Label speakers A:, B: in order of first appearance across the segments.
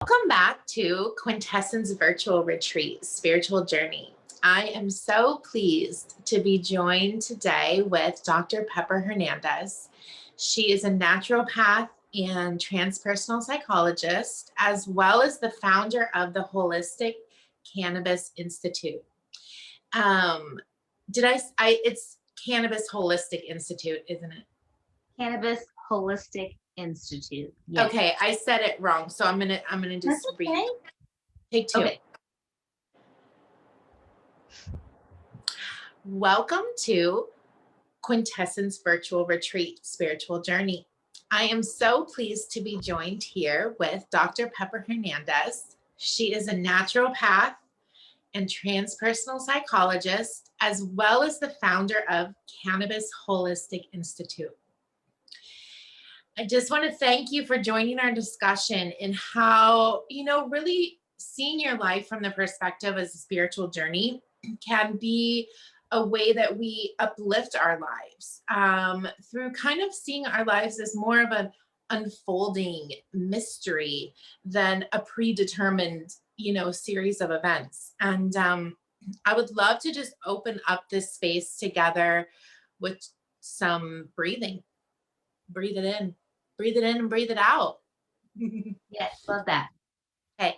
A: Welcome back to Quintessence Virtual Retreat, Spiritual Journey. I am so pleased to be joined today with Dr. Pepper Hernandez. She is a naturopath and transpersonal psychologist, as well as the founder of the Holistic Cannabis Institute. It's Cannabis Holistic Institute, isn't it?
B: Cannabis Holistic Institute. Yes.
A: Okay, I said it wrong, so I'm gonna just read. Take two.
B: Okay.
A: Welcome to Quintessence Virtual Retreat, Spiritual Journey. I am so pleased to be joined here with Dr. Pepper Hernandez. She is a naturopath and transpersonal psychologist, as well as the founder of Cannabis Holistic Institute. I just want to thank you for joining our discussion in how, really seeing your life from the perspective as a spiritual journey can be a way that we uplift our lives through kind of seeing our lives as more of an unfolding mystery than a predetermined, series of events. And I would love to just open up this space together with some breathing. Breathe it in and breathe it out.
B: Yes, love that.
A: Okay.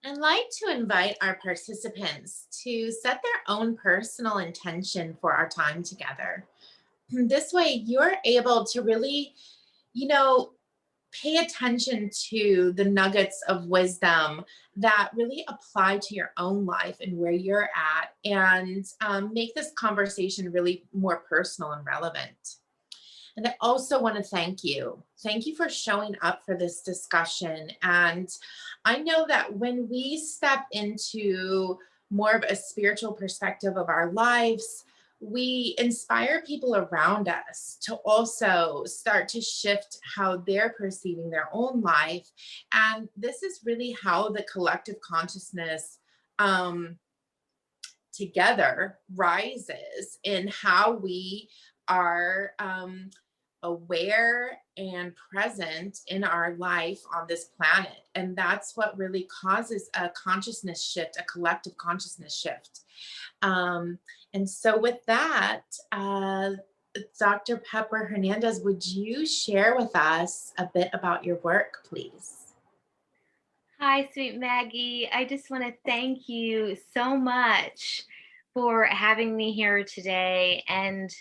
A: I'd like to invite our participants to set their own personal intention for our time together. This way, you're able to really, pay attention to the nuggets of wisdom that really apply to your own life and where you're at, and make this conversation really more personal and relevant. And I also want to thank you. Thank you for showing up for this discussion. And I know that when we step into more of a spiritual perspective of our lives, we inspire people around us to also start to shift how they're perceiving their own life. And this is really how the collective consciousness together rises in how we are aware and present in our life on this planet. And that's what really causes a consciousness shift, a collective consciousness shift. And so with that, Dr. Pepper Hernandez, would you share with us a bit about your work, please?
B: Hi, sweet Maggie. I just want to thank you so much for having me here today. And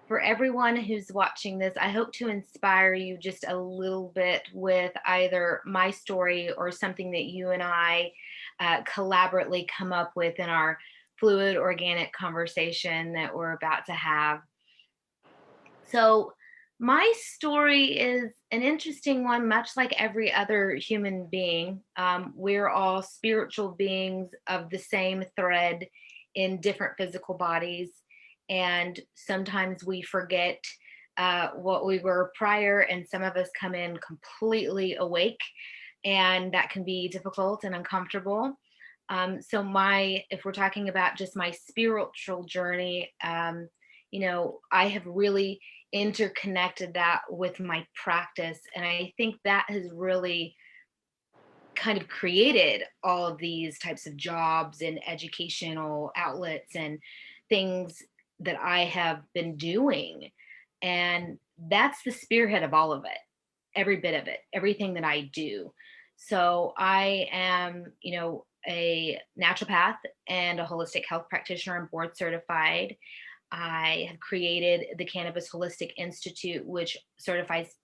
B: for everyone who's watching this, I hope to inspire you just a little bit with either my story or something that you and I collaboratively come up with in our fluid organic conversation that we're about to have. So my story is an interesting one, much like every other human being. We're all spiritual beings of the same thread in different physical bodies. And sometimes we forget what we were prior, and some of us come in completely awake, and that can be difficult and uncomfortable. If we're talking about just my spiritual journey, I have really interconnected that with my practice. And I think that has really kind of created all of these types of jobs and educational outlets and things that I have been doing. And that's the spearhead of all of it, every bit of it, everything that I do. So I am, a naturopath and a holistic health practitioner. I'm board certified. I have created the Cannabis Holistic Institute, which certifies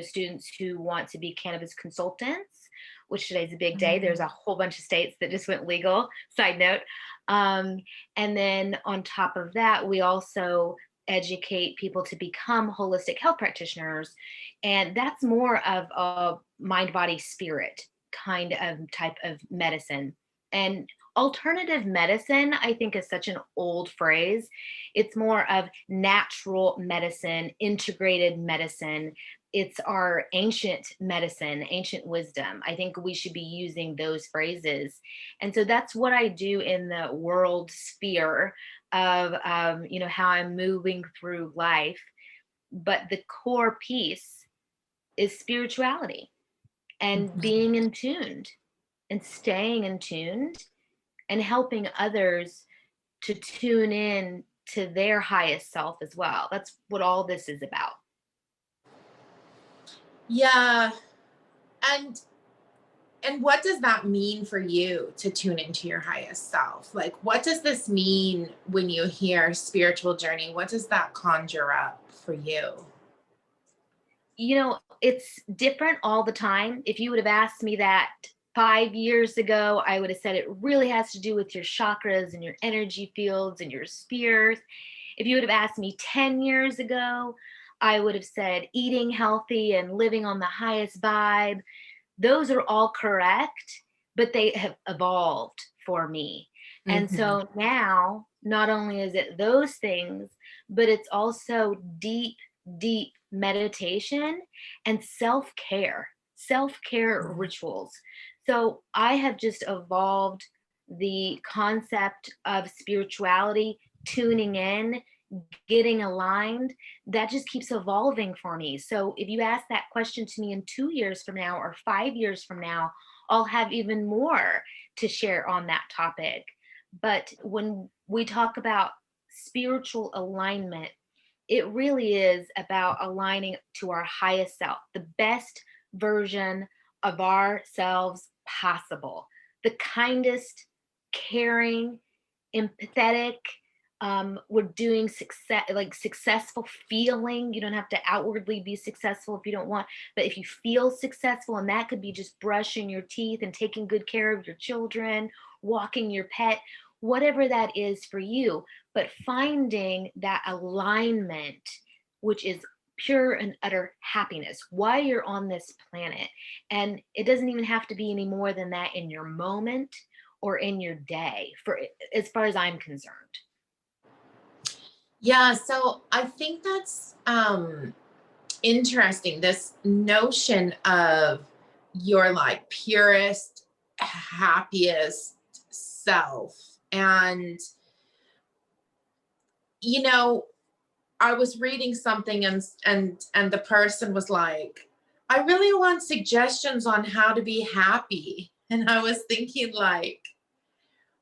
B: students who want to be cannabis consultants, which today's a big day. There's a whole bunch of states that just went legal, side note. And then on top of that, we also educate people to become holistic health practitioners. And that's more of a mind, body, spirit kind of type of medicine. And alternative medicine, I think, is such an old phrase. It's more of natural medicine, integrated medicine. It's our ancient medicine, ancient wisdom. I think we should be using those phrases. And so that's what I do in the world sphere of, how I'm moving through life. But the core piece is spirituality and being in tuned and staying in tuned and helping others to tune in to their highest self as well. That's what all this is about.
A: Yeah. And what does that mean for you to tune into your highest self? Like, what does this mean when you hear spiritual journey? What does that conjure up for you?
B: It's different all the time. If you would have asked me that 5 years ago, I would have said it really has to do with your chakras and your energy fields and your spheres. If you would have asked me 10 years ago, I would have said eating healthy and living on the highest vibe. Those are all correct, but they have evolved for me. And so now, not only is it those things, but it's also deep, deep meditation and self-care rituals. So I have just evolved the concept of spirituality, tuning in, getting aligned. That just keeps evolving for me. So if you ask that question to me in 2 years from now or 5 years from now, I'll have even more to share on that topic. But when we talk about spiritual alignment, it really is about aligning to our highest self, the best version of ourselves possible, the kindest, caring, empathetic. We're doing successful feeling. You don't have to outwardly be successful if you don't want, but if you feel successful, and that could be just brushing your teeth and taking good care of your children, walking your pet, whatever that is for you, but finding that alignment, which is pure and utter happiness, why you're on this planet. And it doesn't even have to be any more than that in your moment or in your day, for as far as I'm concerned.
A: Yeah, so I think that's interesting. This notion of your like purest, happiest self. And I was reading something and the person was like, I really want suggestions on how to be happy. And I was thinking like,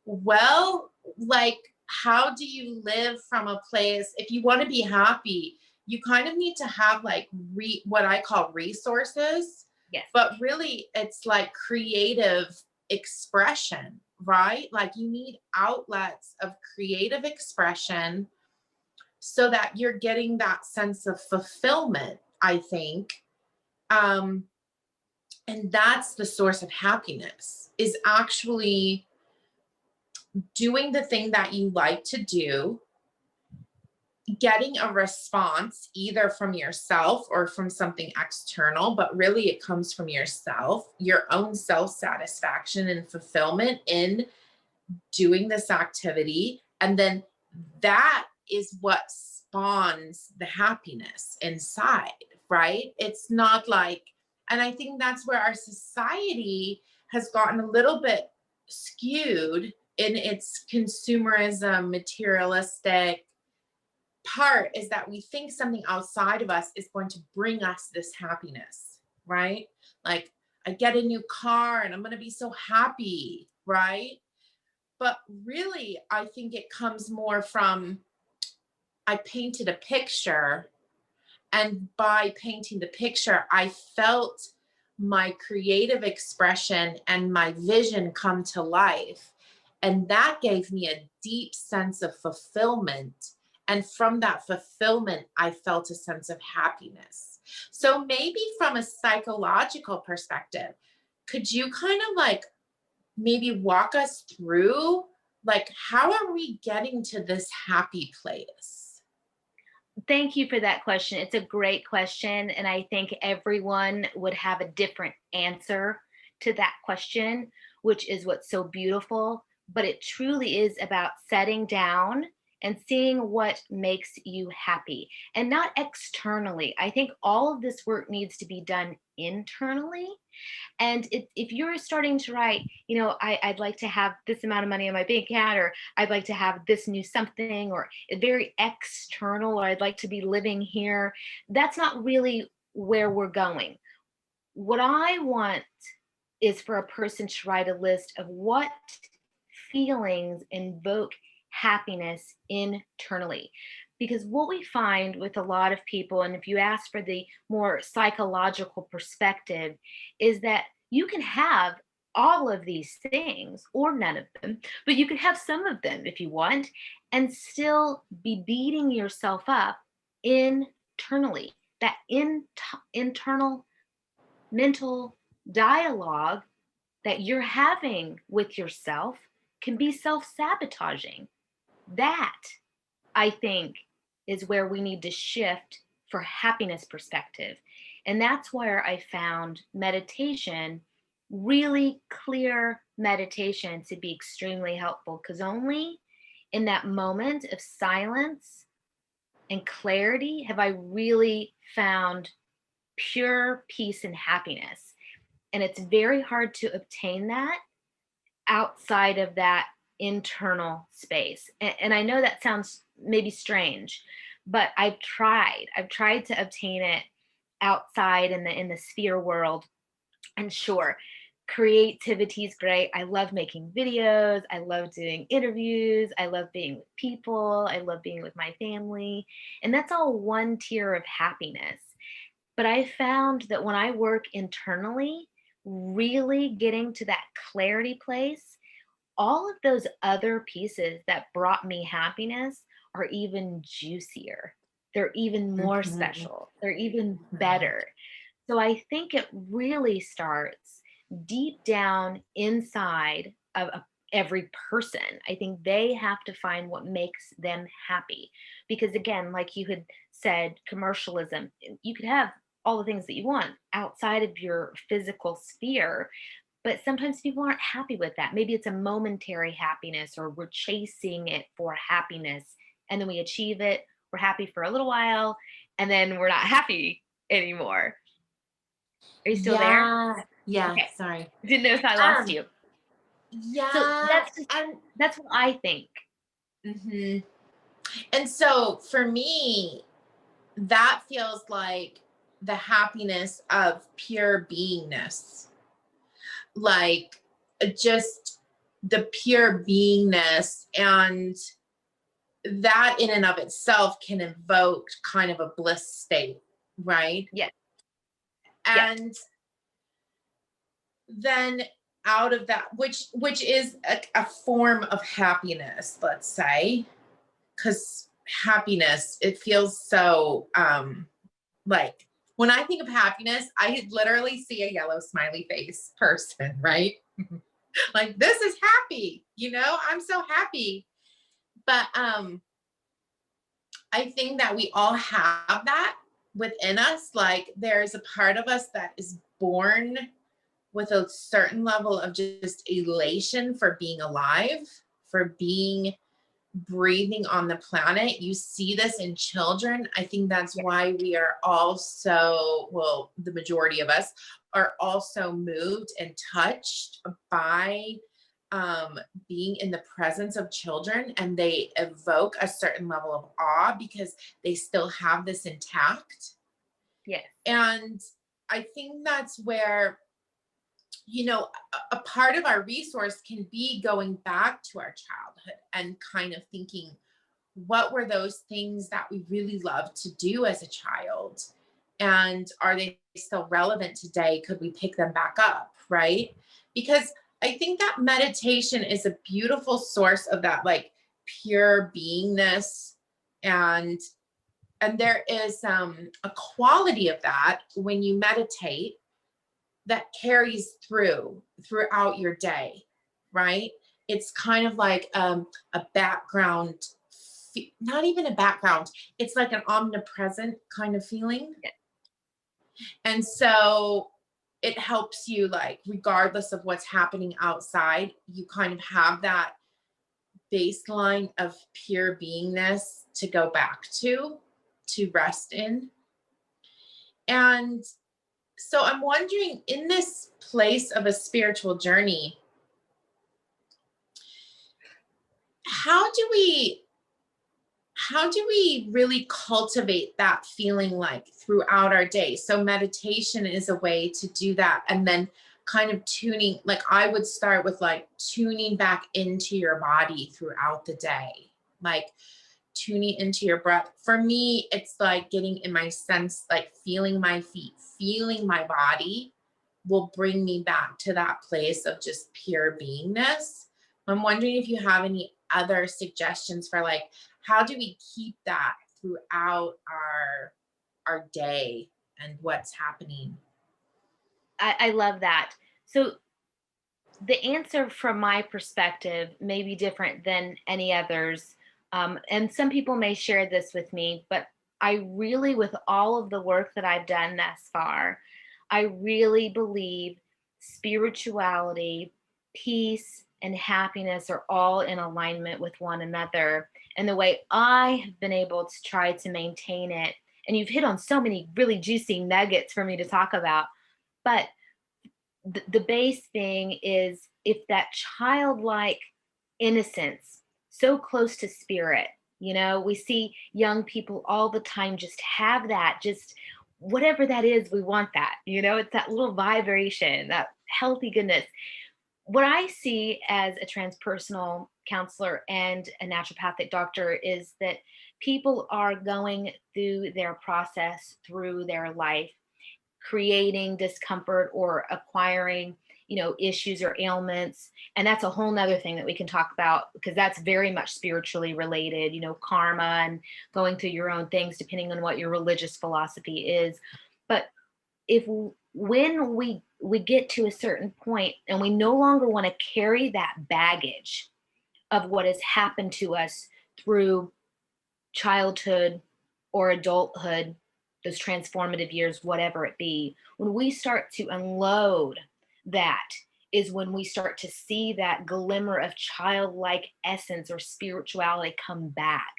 A: well, like, how do you live from a place? If you want to be happy, you kind of need to have like what I call resources.
B: Yes.
A: But really, it's like creative expression, right? Like you need outlets of creative expression so that you're getting that sense of fulfillment, I think. And that's the source of happiness, is actually doing the thing that you like to do, getting a response either from yourself or from something external, but really it comes from yourself, your own self-satisfaction and fulfillment in doing this activity. And then that is what spawns the happiness inside, right? It's not like, and I think that's where our society has gotten a little bit skewed in its consumerism, materialistic part, is that we think something outside of us is going to bring us this happiness, right? Like, I get a new car and I'm going to be so happy, right? But really, I think it comes more from, I painted a picture, and by painting the picture, I felt my creative expression and my vision come to life. And that gave me a deep sense of fulfillment. And from that fulfillment, I felt a sense of happiness. So maybe from a psychological perspective, could you kind of like maybe walk us through, like, how are we getting to this happy place?
B: Thank you for that question. It's a great question. And I think everyone would have a different answer to that question, which is what's so beautiful. But it truly is about setting down and seeing what makes you happy and not externally. I think all of this work needs to be done internally. And if you're starting to write, I'd like to have this amount of money in my bank account, or I'd like to have this new something, or very external, or I'd like to be living here, that's not really where we're going. What I want is for a person to write a list of what feelings invoke happiness internally. Because what we find with a lot of people, and if you ask for the more psychological perspective, is that you can have all of these things or none of them, but you can have some of them if you want, and still be beating yourself up internally. That internal mental dialogue that you're having with yourself can be self-sabotaging. That, I think, is where we need to shift for happiness perspective. And that's where I found meditation, really clear meditation, to be extremely helpful, because only in that moment of silence and clarity have I really found pure peace and happiness. And it's very hard to obtain that outside of that internal space. And I know that sounds maybe strange, but I've tried. I've tried to obtain it outside in the sphere world. And sure, creativity is great. I love making videos. I love doing interviews. I love being with people. I love being with my family. And that's all one tier of happiness. But I found that when I work internally, really getting to that clarity place, all of those other pieces that brought me happiness are even juicier. They're even more
A: Mhm.
B: special. They're even
A: Right.
B: better. So I think it really starts deep down inside of every person. I think they have to find what makes them happy. Because again, like you had said, commercialism, you could have all the things that you want outside of your physical sphere, but sometimes people aren't happy with that. Maybe it's a momentary happiness, or we're chasing it for happiness. And then we achieve it. We're happy for a little while, and then we're not happy anymore. Are you still there?
A: Yeah. Yeah.
B: Okay.
A: Sorry.
B: Didn't know if I lost
A: Um,
B: you. So
A: yeah. And
B: that's what I think.
A: mhm. And so for me, that feels like the happiness of pure beingness, like just the pure beingness. And that in and of itself can evoke kind of a bliss state, right?
B: Yes. Yes.
A: And then out of that, which is a form of happiness, let's say, because happiness, it feels so like, when I think of happiness, I literally see a yellow smiley face person, right? Like, this is happy, I'm so happy. But I think that we all have that within us. Like, there's a part of us that is born with a certain level of just elation for being alive, for being breathing on the planet. You see this in children. I think that's
B: Yes.
A: why we are all so, well, the majority of us are also moved and touched by being in the presence of children, and they evoke a certain level of awe because they still have this intact.
B: Yes.
A: And I think that's where, a part of our resource can be going back to our childhood and kind of thinking, what were those things that we really loved to do as a child? And are they still relevant today? Could we pick them back up? Right? Because I think that meditation is a beautiful source of that, like, pure beingness. And And there is a quality of that when you meditate that carries throughout your day, right? It's kind of like a background, not even a background, it's like an omnipresent kind of feeling.
B: Yeah.
A: And so it helps you, like, regardless of what's happening outside, you kind of have that baseline of pure beingness to go back to rest in. And so I'm wondering, in this place of a spiritual journey, how do we really cultivate that feeling, like, throughout our day? So meditation is a way to do that. And then kind of tuning, like, I would start with like tuning back into your body throughout the day, like tuning into your breath. For me, it's like getting in my sense, like feeling my feet, feeling my body will bring me back to that place of just pure beingness. I'm wondering if you have any other suggestions for, like, how do we keep that throughout our day and what's happening?
B: I love that. So the answer from my perspective may be different than any others. And some people may share this with me, but I really, with all of the work that I've done thus far, I really believe spirituality, peace, and happiness are all in alignment with one another. And the way I have been able to try to maintain it, and you've hit on so many really juicy nuggets for me to talk about, but the base thing is, if that childlike innocence, so close to spirit, we see young people all the time just have that, just whatever that is, we want that, it's that little vibration, that healthy goodness. What I see as a transpersonal counselor and a naturopathic doctor is that people are going through their process, through their life, creating discomfort or acquiring issues or ailments. And that's a whole nother thing that we can talk about, because that's very much spiritually related, karma and going through your own things depending on what your religious philosophy is. But if when we get to a certain point and we no longer want to carry that baggage of what has happened to us through childhood or adulthood, those transformative years, whatever it be, when we start to unload that, is when we start to see that glimmer of childlike essence or spirituality come back.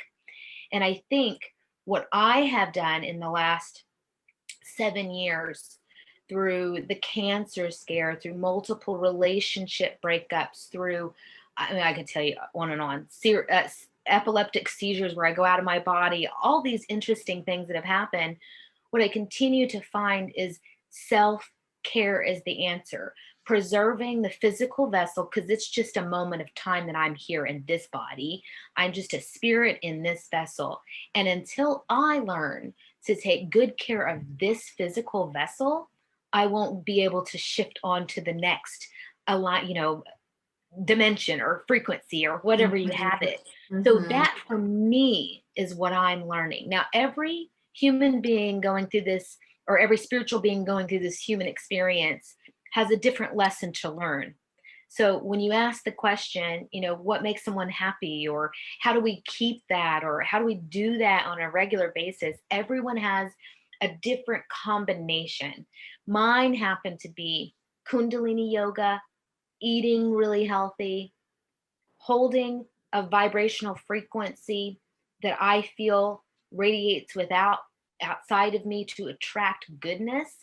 B: And I think what I have done in the last 7 years, through the cancer scare, through multiple relationship breakups, through, I mean, I could tell you on and on, epileptic seizures where I go out of my body, all these interesting things that have happened. What I continue to find is self-care is the answer. Preserving the physical vessel, because it's just a moment of time that I'm here in this body. I'm just a spirit in this vessel. And until I learn to take good care of this physical vessel, I won't be able to shift on to the next dimension or frequency or whatever you have it. So that for me is what I'm learning. Now, every human being going through this, or every spiritual being going through this human experience, has a different lesson to learn. So when you ask the question, what makes someone happy, or how do we keep that, or how do we do that on a regular basis, everyone has a different combination. Mine happened to be Kundalini yoga, eating really healthy, holding a vibrational frequency that I feel radiates outside of me to attract goodness,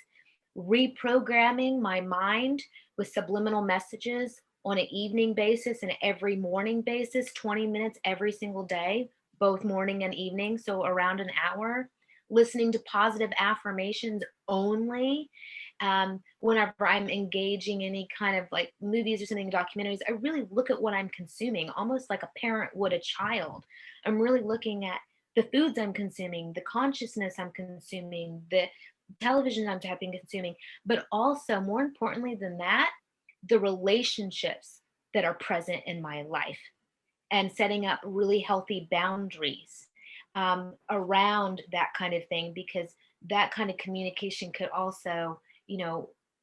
B: reprogramming my mind with subliminal messages on an evening basis and every morning basis, 20 minutes every single day, both morning and evening, so around an hour, listening to positive affirmations only. Whenever I'm engaging any kind of like movies or something, documentaries, I really look at what I'm consuming, almost like a parent would a child. I'm really looking at the foods I'm consuming, the consciousness I'm consuming, the television I'm consuming, but also, more importantly than that, the relationships that are present in my life, and setting up really healthy boundaries. around that kind of thing, because that kind of communication could also,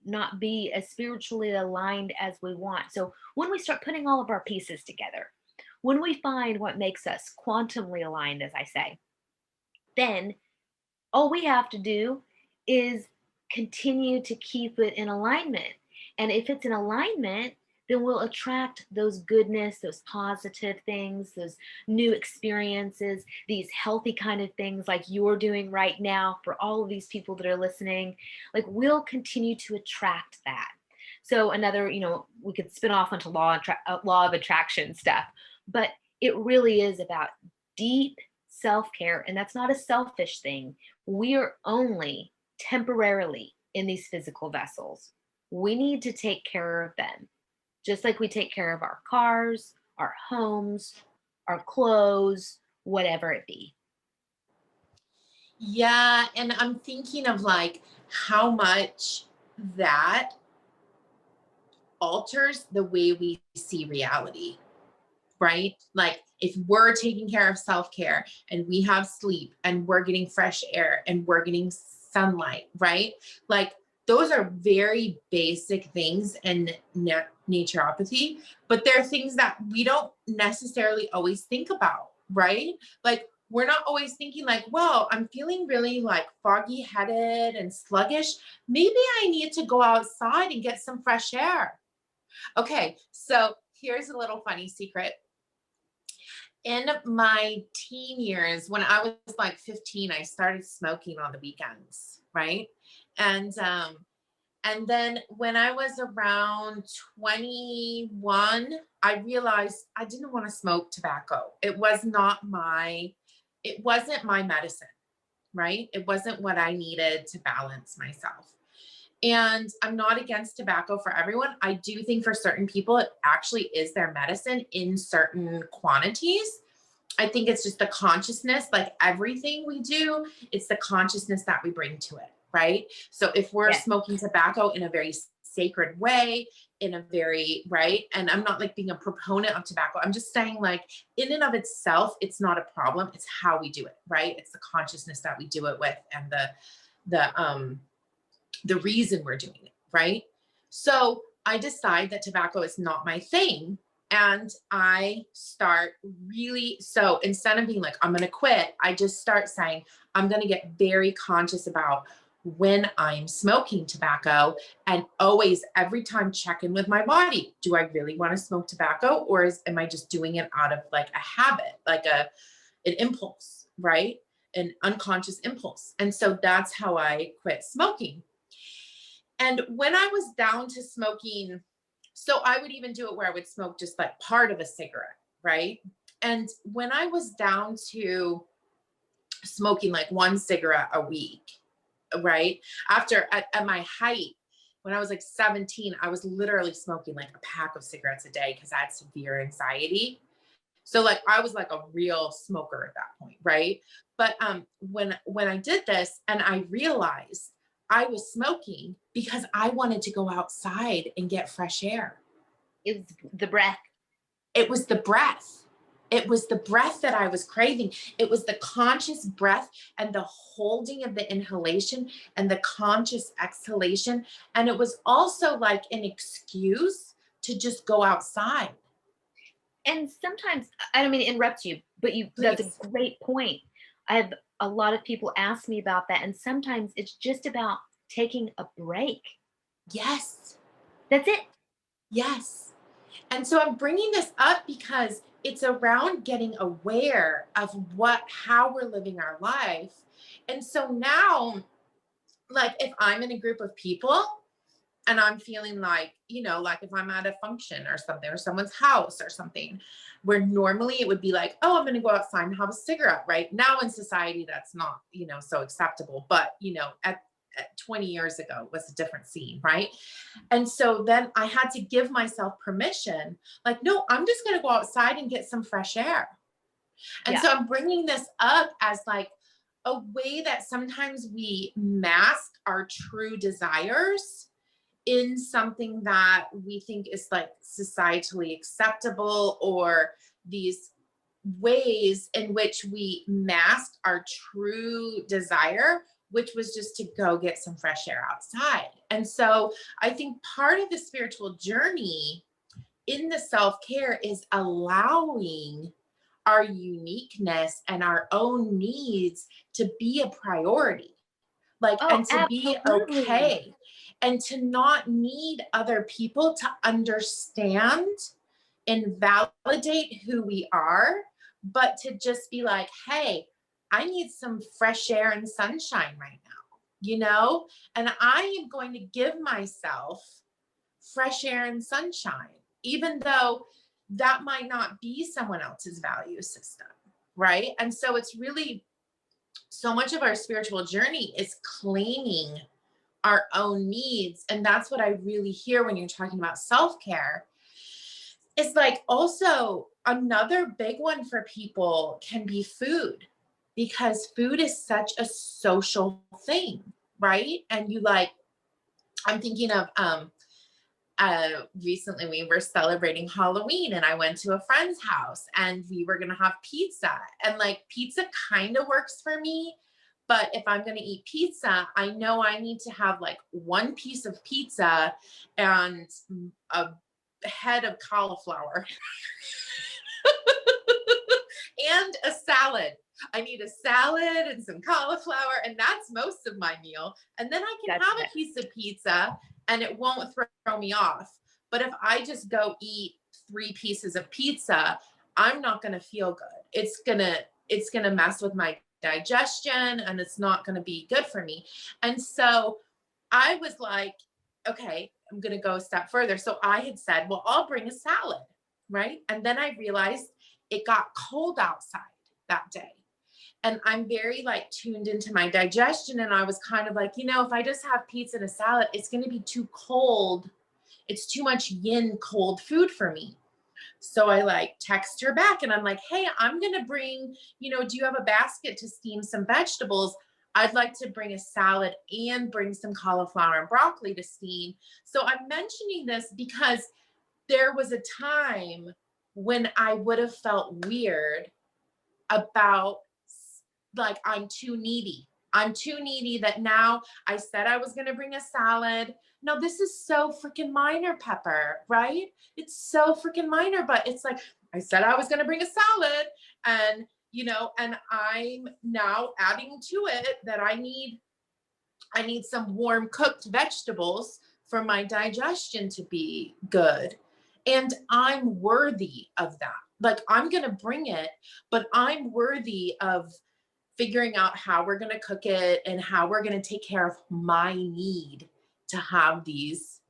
B: not be as spiritually aligned as we want. So when we start putting all of our pieces together, when we find what makes us quantumly aligned, as I say, then all we have to do is continue to keep it in alignment. And if it's in alignment, then we'll attract those goodness, those positive things, those new experiences, these healthy kind of things like you're doing right now for all of these people that are listening. Like, we'll continue to attract that. So another, we could spin off into law of attraction stuff, but it really is about deep self-care. And that's not a selfish thing. We are only temporarily in these physical vessels. We need to take care of them, just like we take care of our cars, our homes, our clothes, whatever it be.
A: Yeah. And I'm thinking of like how much that alters the way we see reality, right? Like if we're taking care of self-care and we have sleep and we're getting fresh air and we're getting sunlight, right? Like those are very basic things in naturopathy, but they're things that we don't necessarily always think about, right? Like we're not always thinking like, well, I'm feeling really like foggy headed and sluggish. Maybe I need to go outside and get some fresh air. Okay, so here's a little funny secret. In my teen years, when I was like 15, I started smoking on the weekends, right? And then when I was around 21, I realized I didn't want to smoke tobacco. It wasn't my medicine, right? It wasn't what I needed to balance myself. And I'm not against tobacco for everyone. I do think for certain people, it actually is their medicine in certain quantities. I think it's just the consciousness, like everything we do, it's the consciousness that we bring to it, right? So if we're
B: Yes.
A: smoking tobacco in a very sacred way, in a very, right? And I'm not like being a proponent of tobacco. I'm just saying like in and of itself, it's not a problem. It's how we do it, right? It's the consciousness that we do it with and the reason we're doing it, right? So I decide that tobacco is not my thing. And I start so instead of being like, I'm going to quit, I just start saying, I'm going to get very conscious about when I'm smoking tobacco and always every time check in with my body. Do I really want to smoke tobacco or am I just doing it out of like a habit, like an impulse, right? An unconscious impulse. And so that's how I quit smoking. And when I was down to smoking, so I would even do it where I would smoke just like part of a cigarette, right? And when I was down to smoking like one cigarette a week, right? At my height, when I was like 17, I was literally smoking like a pack of cigarettes a day because I had severe anxiety. So like I was like a real smoker at that point, right? But when I did this and I realized I was smoking because I wanted to go outside and get fresh air.
B: It was the breath.
A: It was the breath. It was the breath that I was craving. It was the conscious breath and the holding of the inhalation and the conscious exhalation. And it was also like an excuse to just go outside.
B: And sometimes, I don't mean to interrupt you, but that's
A: Please.
B: a great point. I have a lot of people ask me about that. And sometimes it's just about taking a break.
A: Yes.
B: That's it.
A: Yes. And so I'm bringing this up because it's around getting aware of how we're living our life. And so now, like if I'm in a group of people and I'm feeling like, like if I'm at a function or something, or someone's house or something, where normally it would be like, oh, I'm going to go outside and have a cigarette, right? Now in society, that's not, so acceptable. But, at 20 years ago it was a different scene, right? And so then I had to give myself permission, like, no, I'm just going to go outside and get some fresh air. And
B: Yeah.
A: so I'm bringing this up as like a way that sometimes we mask our true desires in something that we think is like societally acceptable or these ways in which we masked our true desire, which was just to go get some fresh air outside. And so I think part of the spiritual journey in the self-care is allowing our uniqueness and our own needs to be a priority, like,
B: Oh,
A: and to be
B: absolutely.
A: okay, and to not need other people to understand and validate who we are, but to just be like, hey, I need some fresh air and sunshine right now, and I am going to give myself fresh air and sunshine, even though that might not be someone else's value system. Right. And so it's really so much of our spiritual journey is claiming our own needs. And that's what I really hear when you're talking about self-care. It's like also another big one for people can be food, because food is such a social thing, right? And I'm thinking of recently we were celebrating Halloween and I went to a friend's house and we were going to have pizza, and like pizza kind of works for me. But if I'm going to eat pizza, I know I need to have like one piece of pizza and a head of cauliflower and a salad. I need a salad and some cauliflower, and that's most of my meal. And then I can have a piece of pizza and it won't throw me off. But if I just go eat 3 pieces of pizza, I'm not going to feel good. It's going to mess with my digestion and it's not going to be good for me. And so I was like, okay, I'm going to go a step further. So I had said, well, I'll bring a salad, right? And then I realized it got cold outside that day. And I'm very like tuned into my digestion. And I was kind of like, if I just have pizza and a salad, it's going to be too cold. It's too much yin cold food for me. So I like text her back and I'm like, hey, I'm going to bring, do you have a basket to steam some vegetables? I'd like to bring a salad and bring some cauliflower and broccoli to steam. So I'm mentioning this because there was a time when I would have felt weird about like, I'm too needy. I'm too needy that now I said I was going to bring a salad. No, this is so freaking minor, Pepper, right? It's so freaking minor, but it's like, I said I was going to bring a salad and, and I'm now adding to it that I need some warm cooked vegetables for my digestion to be good. And I'm worthy of that. Like, I'm going to bring it, but I'm worthy of figuring out how we're going to cook it and how we're going to take care of my need to have these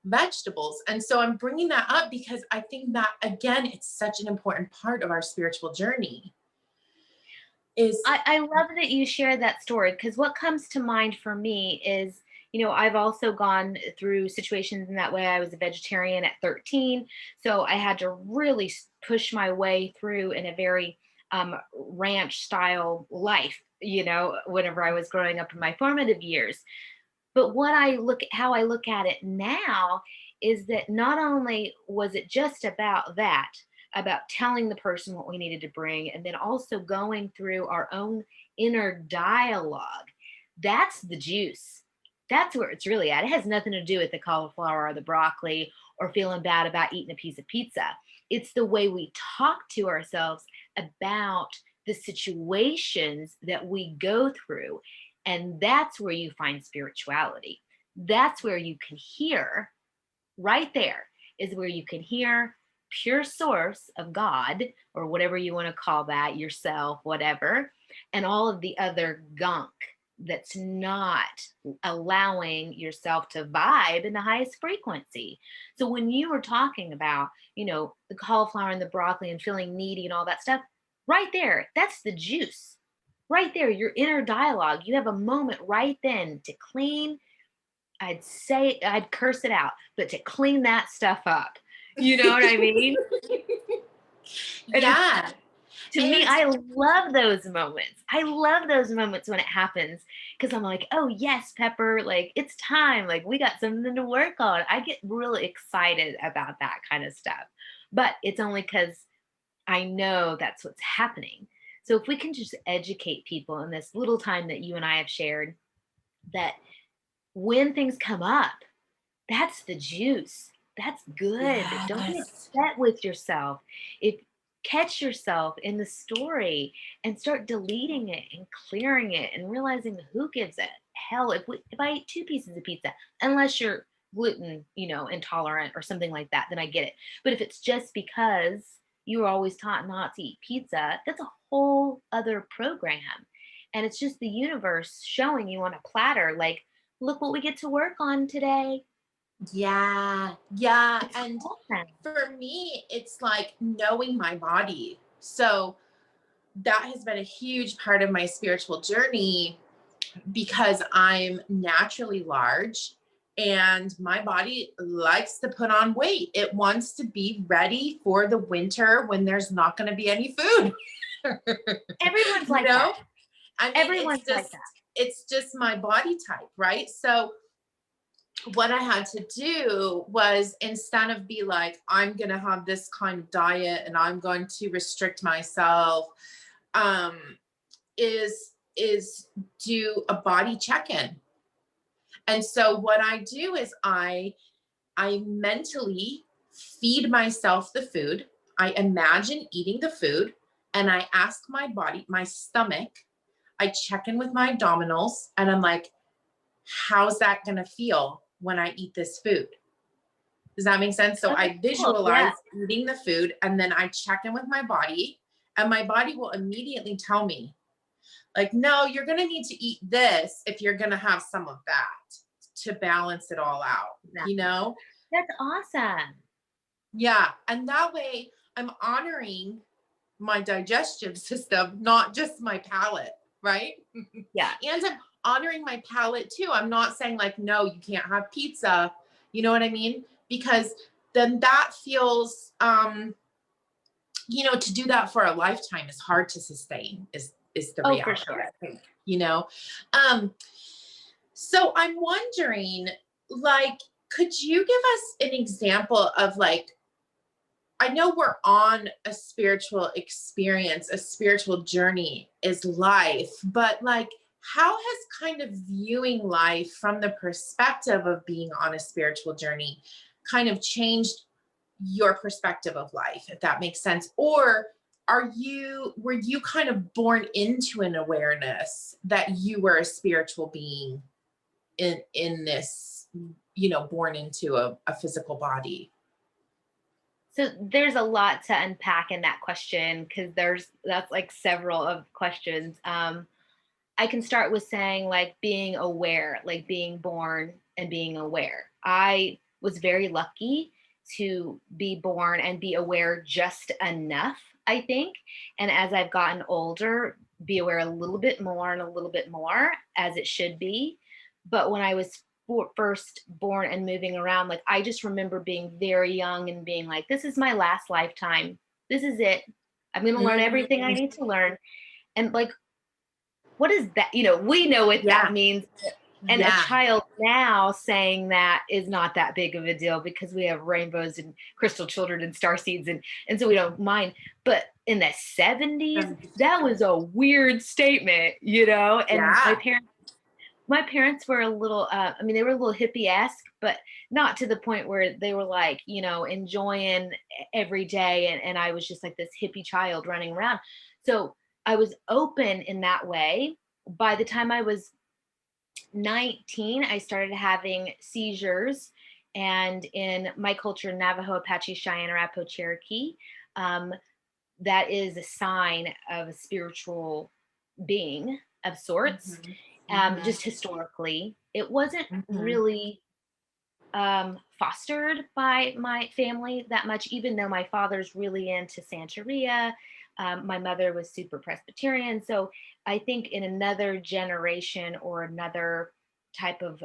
A: vegetables. And so I'm bringing that up because I think that, again, it's such an important part of our spiritual journey.
B: I love that you shared that story, because what comes to mind for me is, I've also gone through situations in that way. I was a vegetarian at 13, so I had to really push my way through in a very ranch style life, whenever I was growing up in my formative years. But how I look at it now is that not only was it just about that, about telling the person what we needed to bring, and then also going through our own inner dialogue. That's the juice. That's where it's really at. It has nothing to do with the cauliflower or the broccoli or feeling bad about eating a piece of pizza. It's the way we talk to ourselves about the situations that we go through. And that's where you find spirituality. That's where you can hear, right there is where you can hear pure source of God, or whatever you want to call that, yourself, whatever, and all of the other gunk that's not allowing yourself to vibe in the highest frequency. So when you were talking about, the cauliflower and the broccoli and feeling needy and all that stuff, right there, that's the juice. Right there, your inner dialogue. You have a moment right then to clean. I'd curse it out, but to clean that stuff up. You know what I mean?
A: Yeah.
B: To me, I love those moments. I love those moments when it happens, because I'm like, oh, yes, Pepper, like, it's time. Like, we got something to work on. I get really excited about that kind of stuff. But it's only because I know that's what's happening. So if we can just educate people in this little time that you and I have shared, that when things come up, that's the juice. That's good. Don't be
A: Yes.
B: upset with yourself. If catch yourself in the story and start deleting it and clearing it and realizing who gives a hell if I eat 2 pieces of pizza, unless you're gluten, intolerant or something like that, then I get it. But if it's just because you were always taught not to eat pizza, that's a whole other program. And it's just the universe showing you on a platter, like, look what we get to work on today.
A: Yeah. Yeah.
B: It's
A: And
B: awesome.
A: for me, it's like knowing my body. So that has been a huge part of my spiritual journey because I'm naturally large and my body likes to put on weight. It wants to be ready for the winter when there's not going to be any food.
B: Everyone's
A: you
B: like
A: know,
B: that.
A: I mean,
B: Everyone's like that.
A: it's just my body type, right? So what I had to do was, instead of be like, I'm going to have this kind of diet and I'm going to restrict myself, um, is do a body check-in. And so what I do is I mentally feed myself the food. I imagine eating the food and I ask my body, my stomach, I check in with my abdominals and I'm like, how's that going to feel when I eat this food? Does that make sense? So
B: Okay,
A: I
B: cool. Yeah.
A: visualize eating the food and then I check in with my body and my body will immediately tell me, like, no, you're going to need to eat this if you're going to have some of that to balance it all out, you
B: Exactly.
A: know?
B: That's awesome.
A: Yeah. And that way I'm honoring my digestive system, not just my palate, right?
B: Yeah.
A: And I'm honoring my palate too. I'm not saying like, no, you can't have pizza. You know what I mean? Because then that feels, to do that for a lifetime is hard to sustain is the
B: Oh, for
A: reality,
B: sure.
A: I think, you know? Um, so I'm wondering, like, could you give us an example of like, I know we're on a spiritual experience, a spiritual journey is life, but like, how has kind of viewing life from the perspective of being on a spiritual journey kind of changed your perspective of life, if that makes sense? Or were you kind of born into an awareness that you were a spiritual being in this, born into a physical body?
B: So there's a lot to unpack in that question because that's like several of questions. I can start with saying like being aware, like being born and being aware. I was very lucky to be born and be aware just enough, I think. And as I've gotten older, be aware a little bit more and a little bit more, as it should be. But when I was first born and moving around, like I just remember being very young and being like, this is my last lifetime. This is it. I'm going to learn everything I
A: Mm,
B: need to learn. And like, what is that? We know what that
A: yeah,
B: means. And a
A: yeah.
B: child now saying that is not that big of a deal because we have rainbows and crystal children and star seeds, and so we don't mind. But in the 70s, that was a weird statement, and
A: Yeah.
B: my parents were a little they were a little hippie-esque, but not to the point where they were like, enjoying every day, and I was just like this hippie child running around. So I was open in that way. By the time I was 19, I started having seizures. And in my culture, Navajo, Apache, Cheyenne, Arapaho, Cherokee, um, that is a sign of a spiritual being of sorts.
A: Mhm, mhm,
B: Just historically, it wasn't
A: mhm.
B: really fostered by my family that much, even though my father's really into Santeria. My mother was super Presbyterian. So I think in another generation or another type of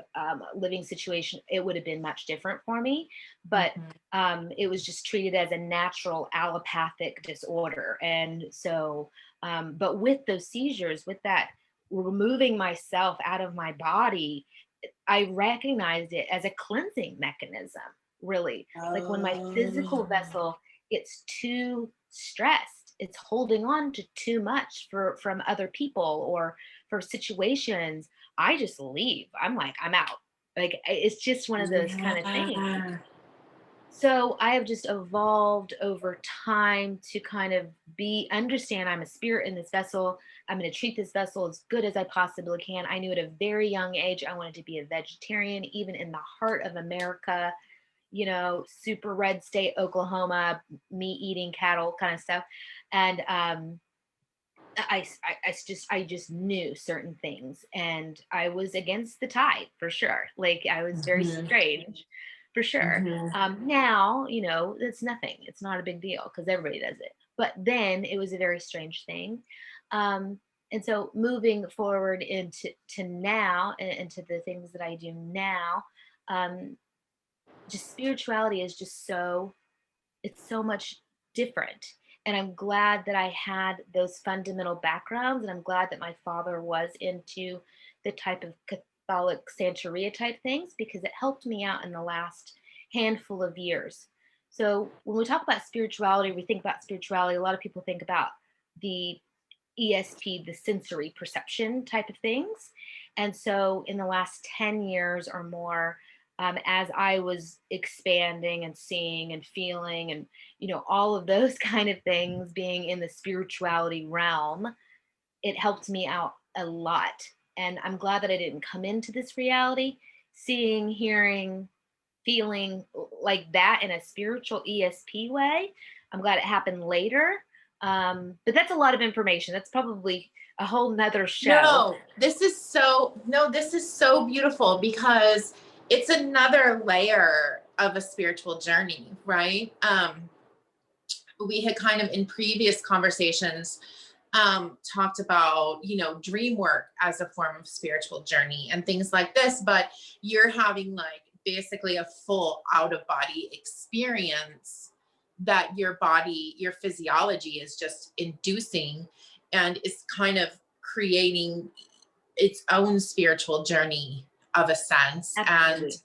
B: living situation, it would have been much different for me. But
A: Mhm.
B: it was just treated as a natural allopathic disorder. And so, but with those seizures, with that removing myself out of my body, I recognized it as a cleansing mechanism, really. Like when my physical
A: Oh,
B: vessel gets too stressed. It's holding on to too much from other people or for situations. I just leave. I'm like, I'm out. Like it's just one of those kind of things.
A: Yeah.
B: So I have just evolved over time to kind of understand I'm a spirit in this vessel. I'm going to treat this vessel as good as I possibly can. I knew at a very young age I wanted to be a vegetarian, even in the heart of America, super red state, Oklahoma, meat eating cattle kind of stuff. And I just knew certain things, and I was against the tide for sure. Like I was very
A: Mhm.
B: strange for sure.
A: Mhm.
B: Now, it's nothing. It's not a big deal because everybody does it. But then it was a very strange thing. And so moving forward into now and into the things that I do now, um, just spirituality is just it's so much different. And I'm glad that I had those fundamental backgrounds. And I'm glad that my father was into the type of Catholic Santeria type things because it helped me out in the last handful of years. So when we talk about spirituality, we think about spirituality, a lot of people think about the ESP, the sensory perception type of things. And so in the last 10 years or more, as I was expanding and seeing and feeling and, all of those kind of things being in the spirituality realm, it helped me out a lot. And I'm glad that I didn't come into this reality, seeing, hearing, feeling like that in a spiritual ESP way. I'm glad it happened later. But that's a lot of information. That's probably a whole nother show.
A: No, this is so beautiful because it's another layer of a spiritual journey, right? We had kind of in previous conversations talked about, dream work as a form of spiritual journey and things like this, but you're having like basically a full out of body experience that your body, your physiology is just inducing and is kind of creating its own spiritual journey of a sense. And
B: Absolutely.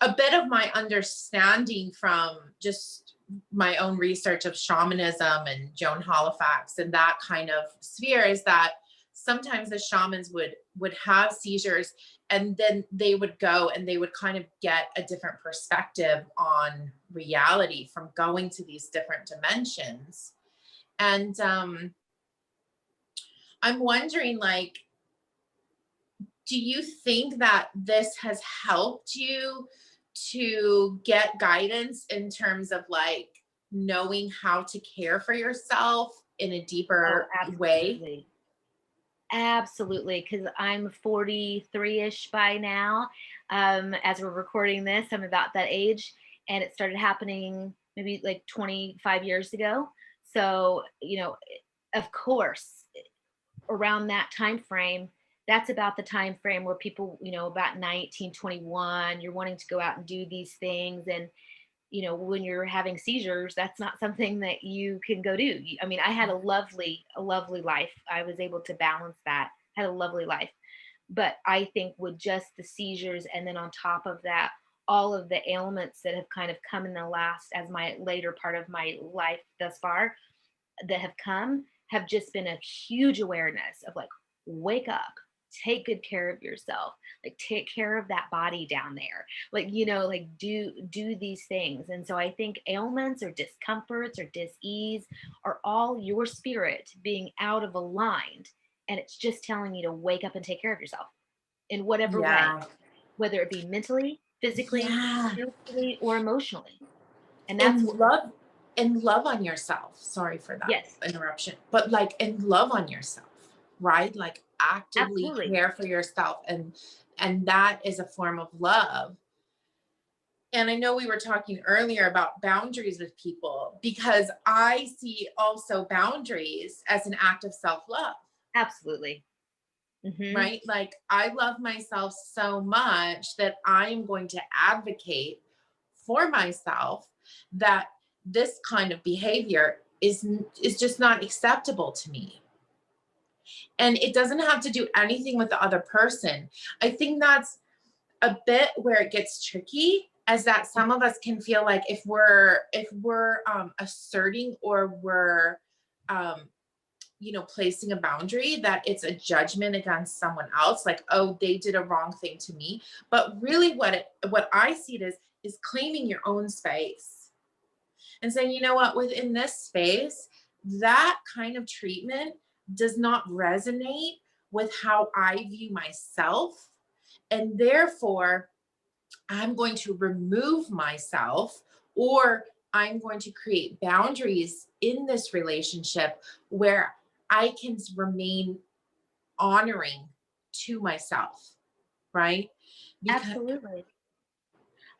A: a bit of my understanding from just my own research of shamanism and Joan Halifax and that kind of sphere is that sometimes the shamans would have seizures and then they would go and they would kind of get a different perspective on reality from going to these different dimensions. And I'm wondering, like, do you think that this has helped you to get guidance in terms of like knowing how to care for yourself in a
B: Oh,
A: deeper way?
B: absolutely. Absolutely. Because I'm 43-ish by now. As we're recording this, I'm about that age. And it started happening maybe like 25 years ago. So, of course, around that time frame, that's about the time frame where people, about 19, 21, you're wanting to go out and do these things. And when you're having seizures, that's not something that you can go do. I mean, I had a lovely life. I was able to balance that, had a lovely life. But I think with just the seizures, and then on top of that, all of the ailments that have kind of come in the last, as my later part of my life thus far, that have come, have just been a huge awareness of like, wake up, take good care of yourself, like take care of that body down there, like like do these things. And so I think ailments or discomforts or dis-ease are all your spirit being out of aligned, and it's just telling you to wake up and take care of yourself in whatever way,
A: Yeah.
B: whether it be mentally, physically,
A: Yeah.
B: spiritually, or emotionally. And that's
A: And
B: what.
A: love on yourself. Sorry for that
B: Yes,
A: interruption. But like and love on yourself, right? Like actively
B: absolutely.
A: care for yourself and that is a form of love. And I know we were talking earlier about boundaries with people because I see also boundaries as an act of self-love,
B: Absolutely. Hmm.
A: right? Like I love myself so much that I am going to advocate for myself that this kind of behavior is just not acceptable to me. And it doesn't have to do anything with the other person. I think that's a bit where it gets tricky as that some of us can feel like if we're asserting or we're placing a boundary, that it's a judgment against someone else, like, oh, they did a wrong thing to me. But really what I see it is claiming your own space and saying, you know what, within this space, that kind of treatment does not resonate with how I view myself. And therefore, I'm going to remove myself, or I'm going to create boundaries in this relationship where I can remain honoring to myself, right? Because
B: Absolutely.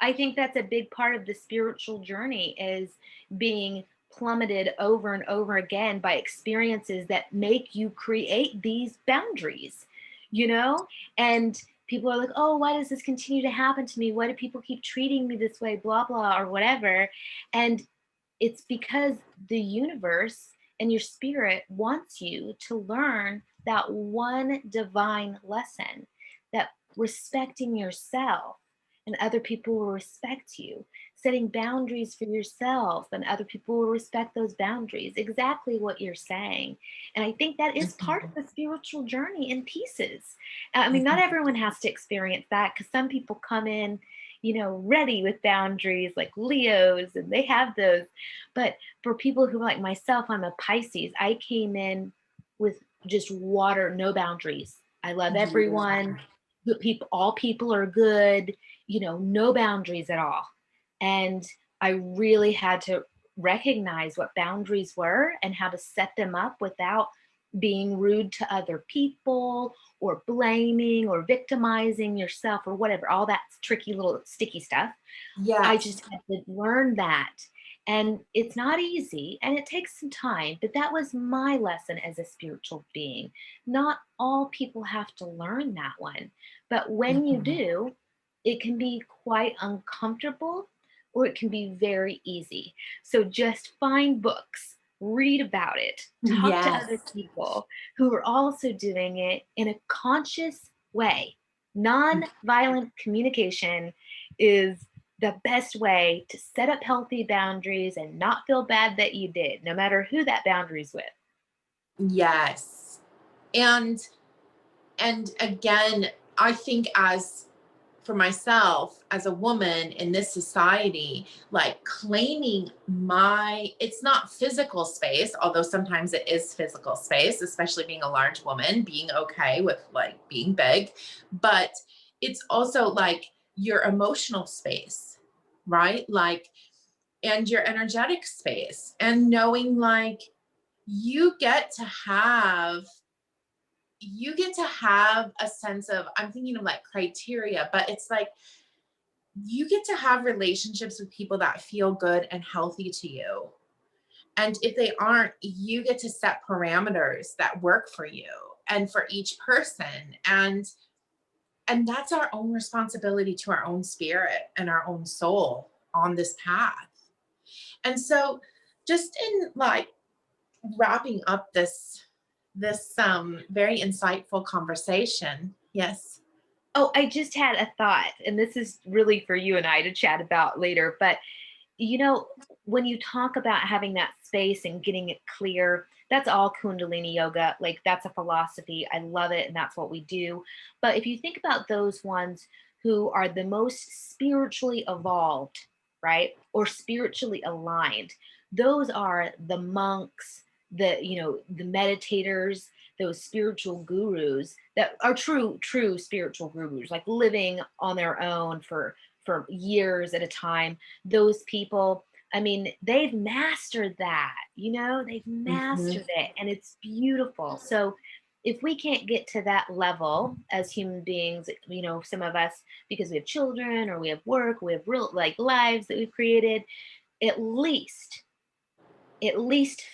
B: I think that's a big part of the spiritual journey, is being plummeted over and over again by experiences that make you create these boundaries, you know? And people are like, oh, why does this continue to happen to me? Why do people keep treating me this way? Blah, blah, or whatever. And it's because the universe and your spirit wants you to learn that one divine lesson, that respecting yourself and other people will respect you, setting boundaries for yourself and other people will respect those boundaries. Exactly what you're saying. And I think that is part of the spiritual journey in pieces. I mean, not everyone has to experience that, because some people come in, ready with boundaries, like Leos, and they have those. But for people who, like myself, I'm a Pisces, I came in with just water, no boundaries. I love everyone. All people are good, no boundaries at all. And I really had to recognize what boundaries were and how to set them up without being rude to other people or blaming or victimizing yourself or whatever, all that tricky little sticky stuff. I
A: yes.
B: just had to learn that. And it's not easy and it takes some time, but that was my lesson as a spiritual being. Not all people have to learn that one, but when you
A: Mhm.
B: do, it can be quite uncomfortable or it can be very easy. So just find books, read about it, talk to other
A: Yes.
B: people who are also doing it in a conscious way. Non-violent communication is the best way to set up healthy boundaries and not feel bad that you did, no matter who that boundary's with.
A: Yes. And again, I think, as for myself as a woman in this society, like claiming it's not physical space, although sometimes it is physical space, especially being a large woman, being okay with like being big, but it's also like your emotional space, right? Like, and your energetic space, and knowing like you get to have a sense of, I'm thinking of like criteria, but it's like you get to have relationships with people that feel good and healthy to you. And if they aren't, you get to set parameters that work for you and for each person. And that's our own responsibility to our own spirit and our own soul on this path. And so, just in like wrapping up this very insightful conversation. Yes.
B: Oh, I just had a thought, and this is really for you and I to chat about later. But, you know, when you talk about having that space and getting it clear, that's all Kundalini yoga. Like, that's a philosophy. I love it, and that's what we do. But if you think about those ones who are the most spiritually evolved, right, or spiritually aligned, those are the monks, the meditators, those spiritual gurus that are true spiritual gurus, like living on their own for years at a time. Those people, I mean, they've mastered that, they've
A: Mhm.
B: mastered it, and it's beautiful. So if we can't get to that level as human beings, some of us, because we have children or we have work, we have real like lives that we've created, at least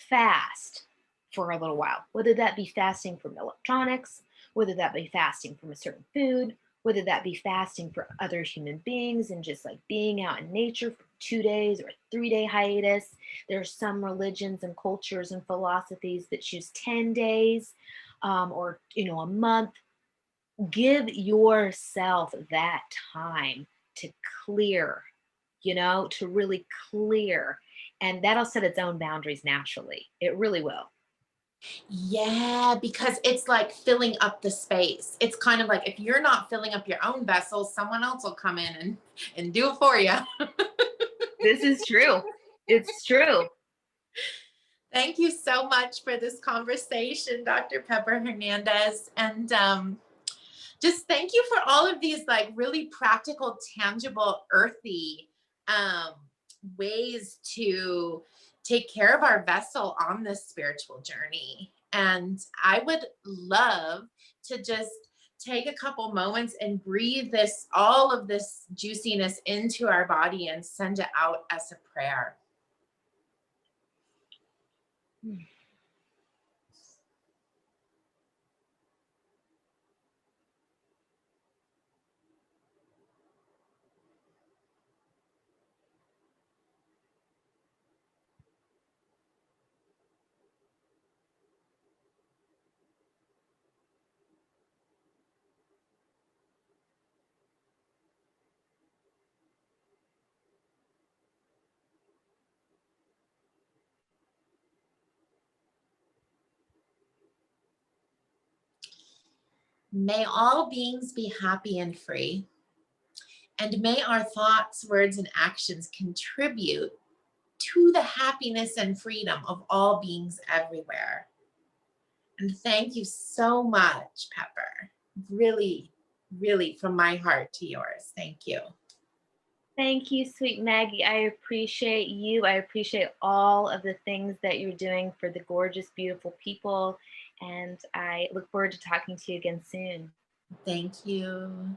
B: fast for a little while, whether that be fasting from electronics, whether that be fasting from a certain food, whether that be fasting for other human beings and just like being out in nature for 2 days or a 3 day hiatus. There are some religions and cultures and philosophies that choose 10 days, or, a month. Give yourself that time to clear. to really clear. And that'll set its own boundaries naturally. It really will.
A: Yeah, because it's like filling up the space. It's kind of like if you're not filling up your own vessel, someone else will come in and do it for you.
B: This is true. It's true.
A: Thank you so much for this conversation, Dr. Pepper Hernandez. And just thank you for all of these like really practical, tangible, earthy um, ways to take care of our vessel on this spiritual journey. And I would love to just take a couple moments and breathe all of this juiciness into our body and send it out as a prayer. May all beings be happy and free. And may our thoughts, words, and actions contribute to the happiness and freedom of all beings everywhere. And thank you so much, Pepper. Really, really from my heart to yours. Thank you.
B: Thank you, sweet Maggie. I appreciate you. I appreciate all of the things that you're doing for the gorgeous, beautiful people. And I look forward to talking to you again soon.
A: Thank you.